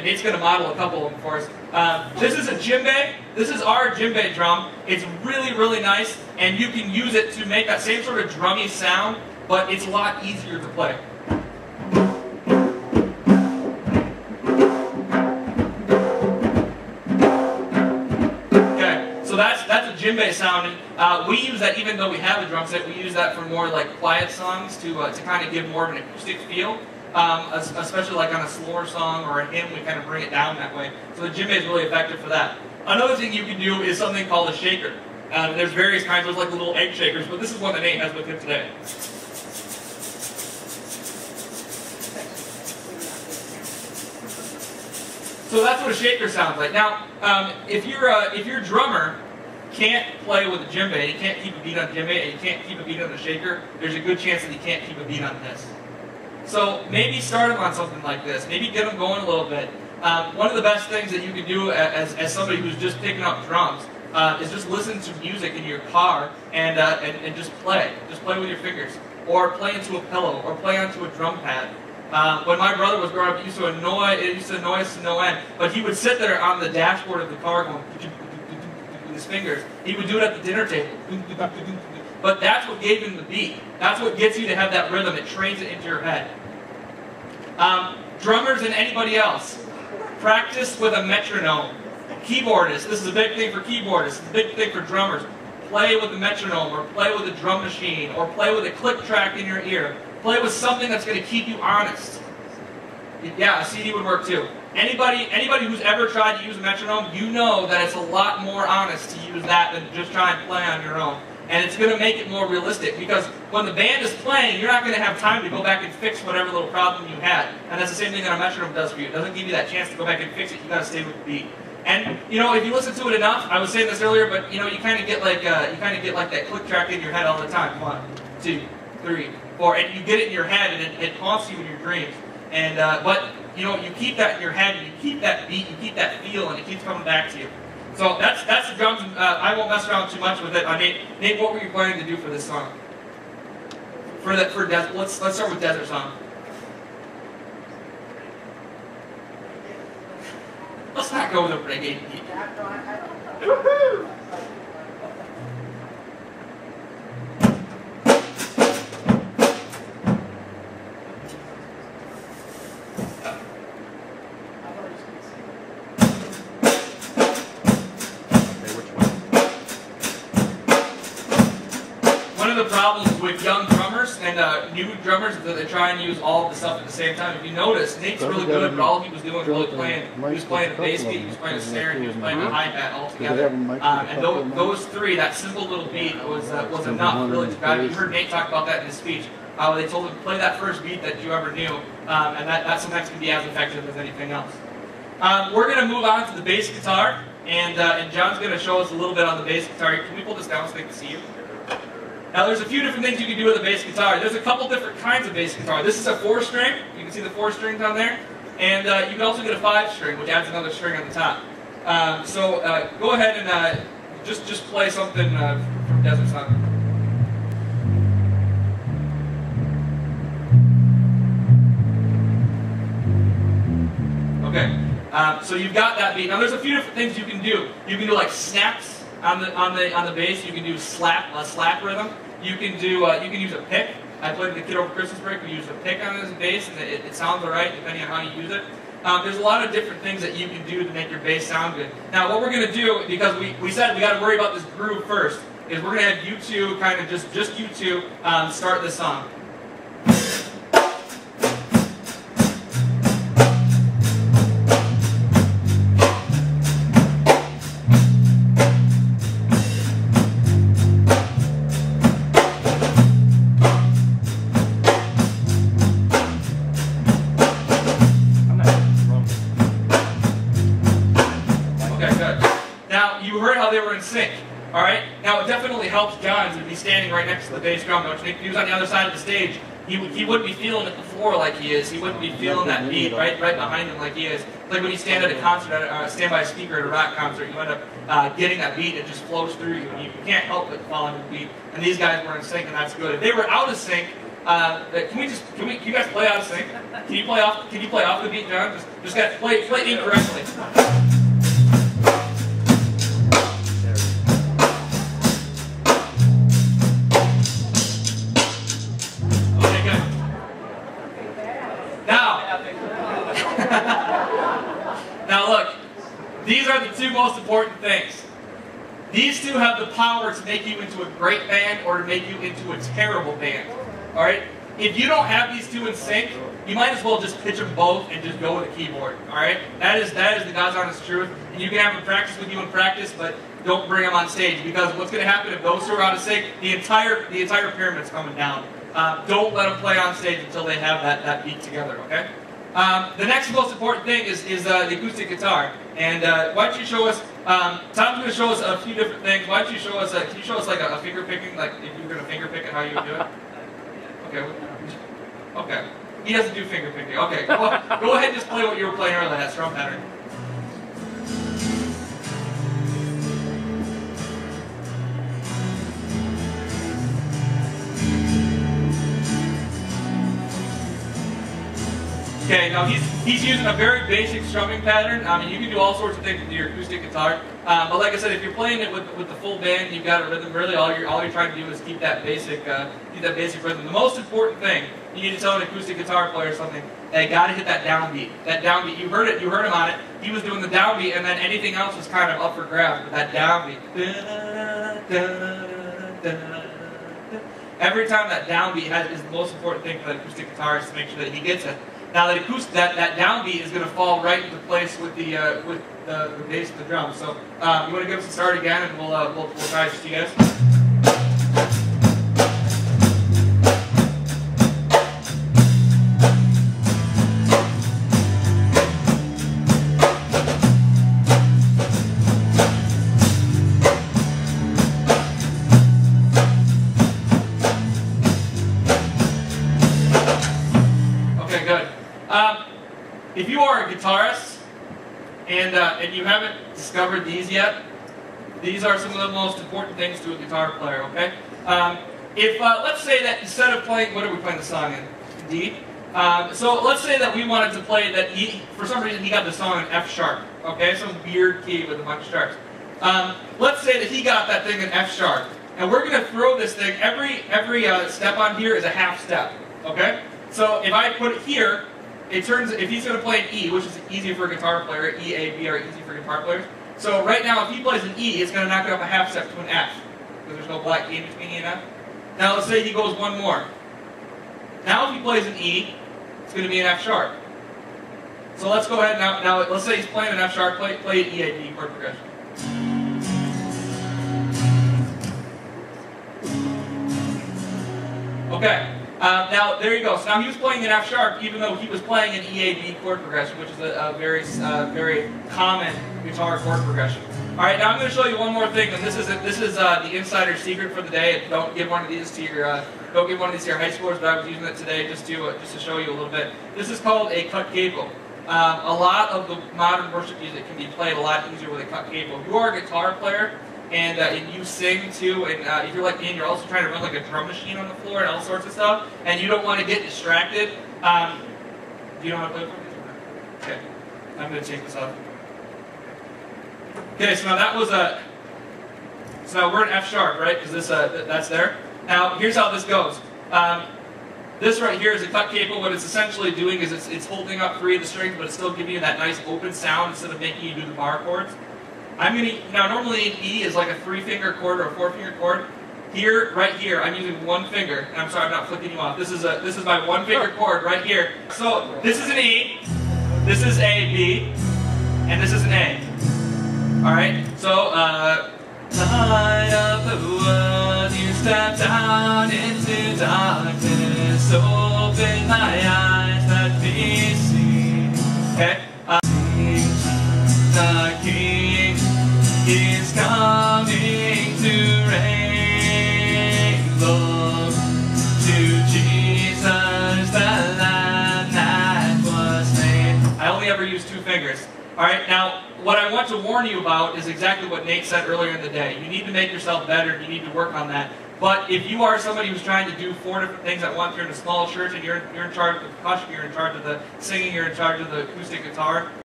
and Nate's going to model a couple of them for us. This is a djembe. This is our djembe drum. It's really, really nice, and you can use it to make that same sort of drummy sound, but it's a lot easier to play. Okay, so that's a djembe sound, and we use that even though we have a drum set. We use that for more like quiet songs to kind of give more of an acoustic feel. Especially like on a slower song or a hymn, we kind of bring it down that way. So the djembe is really effective for that. Another thing you can do is something called a shaker. There's various kinds, there's like little egg shakers, but this is one that Nate has with him today. So that's what a shaker sounds like. Now, if your drummer can't play with a djembe, you can't keep a beat on djembe, and you can't keep a beat on the shaker, there's a good chance that he can't keep a beat on this. So maybe start him on something like this. Maybe get him going a little bit. One of the best things that you can do as somebody who's just picking up drums is just listen to music in your car and just play. Just play with your fingers. Or play into a pillow. Or play onto a drum pad. When my brother was growing up, it used to annoy us to no end. But he would sit there on the dashboard of the car going with his fingers. He would do it at the dinner table. But that's what gave him the beat. That's what gets you to have that rhythm. It trains it into your head. Drummers and anybody else, practice with a metronome. Keyboardists, this is a big thing for keyboardists. It's a big thing for drummers. Play with a metronome, or play with a drum machine, or play with a click track in your ear. Play with something that's going to keep you honest. Yeah, a CD would work too. Anybody who's ever tried to use a metronome, you know that it's a lot more honest to use that than just try and play on your own. And it's going to make it more realistic, because when the band is playing, you're not going to have time to go back and fix whatever little problem you had. And that's the same thing that a metronome does for you. It doesn't give you that chance to go back and fix it. You got to stay with the beat. And you know, if you listen to it enough, I was saying this earlier, but you know, you kind of get like that click track in your head all the time. 1, 2, 3, 4, and you get it in your head, and it haunts you in your dreams. And but you know, you keep that in your head, and you keep that beat, you keep that feel, and it keeps coming back to you. So that's the drums. I won't mess around too much with it. Nate, what were you planning to do for this song? Let's start with Desert Song. Let's not go with a reggae beat. Woohoo! One of the problems with young drummers and new drummers is that they try and use all of the stuff at the same time. If you notice, Nate's really good, but all he was doing was really playing. He was playing a bass beat, he was playing a snare, and he was playing a hi-hat all together. And those three, that simple little beat was enough really to grab you. You heard Nate talk about that in his speech. They told him to play that first beat that you ever knew, and that sometimes can be as effective as anything else. We're going to move on to the bass guitar, and John's going to show us a little bit on the bass guitar. Can we pull this down so they can see you? Now there's a few different things you can do with a bass guitar. There's a couple different kinds of bass guitar. This is a 4-string. You can see the 4 strings on there. And you can also get a 5-string, which adds another string on the top. So go ahead and just play something from Desert Sun. Okay. So you've got that beat. Now there's a few different things you can do. You can do like snaps on the bass. You can do slap rhythm. You can use a pick. I played with the kid over Christmas break. We used a pick on his bass, and it sounds alright depending on how you use it. There's a lot of different things that you can do to make your bass sound good. Now what we're going to do, because we said we got to worry about this groove first, is we're going to have you two kind of just you two start this song. Alright? Now it definitely helps John to be standing right next to the bass drum. If he was on the other side of the stage, he wouldn't be feeling the floor like he is. He wouldn't be feeling that beat right behind him like he is. It's like when you stand at a concert, stand by a speaker at a rock concert, you end up getting that beat. It just flows through you, and you can't help but fall into the beat. And these guys were in sync, and that's good. If they were out of sync, Can you guys play out of sync? Can you play off the beat, John? Just got play incorrectly. Okay, good. Now look, these are the two most important things. These two have the power to make you into a great band or to make you into a terrible band. Alright? If you don't have these two in sync, you might as well just pitch them both and just go with a keyboard. Alright? That is the God's honest truth. And you can have them practice with you in practice, but don't bring them on stage, because what's going to happen if those two are out of sync, the entire pyramid's coming down. Don't let them play on stage until they have that beat together, okay? The next most important thing is the acoustic guitar. And why don't you show us, Tom's going to show us a few different things. Why don't you show us, can you show us like a finger picking, like if you were going to finger pick it, how you would do it? Okay. Okay. He doesn't do finger picking. Okay. Go ahead and just play what you were playing earlier, that strum pattern. Okay, now he's using a very basic strumming pattern. I mean, you can do all sorts of things with your acoustic guitar, but like I said, if you're playing it with the full band, you've got a rhythm. Really, all you're trying to do is keep that basic rhythm. The most important thing you need to tell an acoustic guitar player something. They got to hit that downbeat. That downbeat, you heard him on it. He was doing the downbeat, and then anything else was kind of up for grabs. But that downbeat. Every time that downbeat is the most important thing for the acoustic guitarist to make sure that he gets it. Now that downbeat is going to fall right into place with the bass and the drums. So you want to give us a start again, and we'll try just you guys. If you are a guitarist and you haven't discovered these yet, these are some of the most important things to a guitar player. Okay, let's say that instead of playing, what are we playing the song in? D. So let's say that we wanted to play that for some reason he got the song in F sharp. Okay, some weird key with a bunch of sharps. Let's say that he got that thing in F sharp, and we're going to throw this thing. Every step on here is a half step. Okay, so if I put it here. It turns, if he's going to play an E, which is easy for a guitar player, E, A, B are easy for guitar players. So right now, if he plays an E, it's going to knock it up a half step to an F, because there's no black key in between E and F. Now let's say he goes one more. Now if he plays an E, it's going to be an F sharp. So let's go ahead now let's say he's playing an F sharp, play an E, A, B chord progression. Okay. Now, there you go. So now he was playing an F sharp, even though he was playing an EAB chord progression, which is a very common guitar chord progression. All right, now I'm going to show you one more thing, and this is the insider secret for the day. Don't give one of these to your high schoolers, but I was using it today just to show you a little bit. This is called a cut capo. A lot of the modern worship music can be played a lot easier with a cut capo. If you are a guitar player, and you sing too, and if you're like me and you're also trying to run like a drum machine on the floor and all sorts of stuff, and you don't want to get distracted, do you know how to play for me? Okay, I'm going to take this off. Okay, so now that was so now we're in F sharp, right? Because that's there. Now here's how this goes. This right here is a cut capo. What it's essentially doing is it's holding up 3 of the strings, but it's still giving you that nice open sound instead of making you do the bar chords. Now normally an E is like a 3-finger chord or a 4-finger chord. Here, right here, I'm using 1 finger. And I'm sorry, I'm not flicking you off. This is my 1-finger chord right here. So this is an E, this is a B, and this is an A. All right. So light of the world, you step down into darkness. Open my eyes, let me see. Okay. The King is coming to reign, Lord, to Jesus the Lamb that was slain. I only ever use 2 fingers. Alright, now what I want to warn you about is exactly what Nate said earlier in the day. You need to make yourself better, you need to work on that. But if you are somebody who's trying to do 4 different things at once, you're in a small church and you're in charge of the percussion, you're in charge of the singing, you're in charge of the acoustic guitar,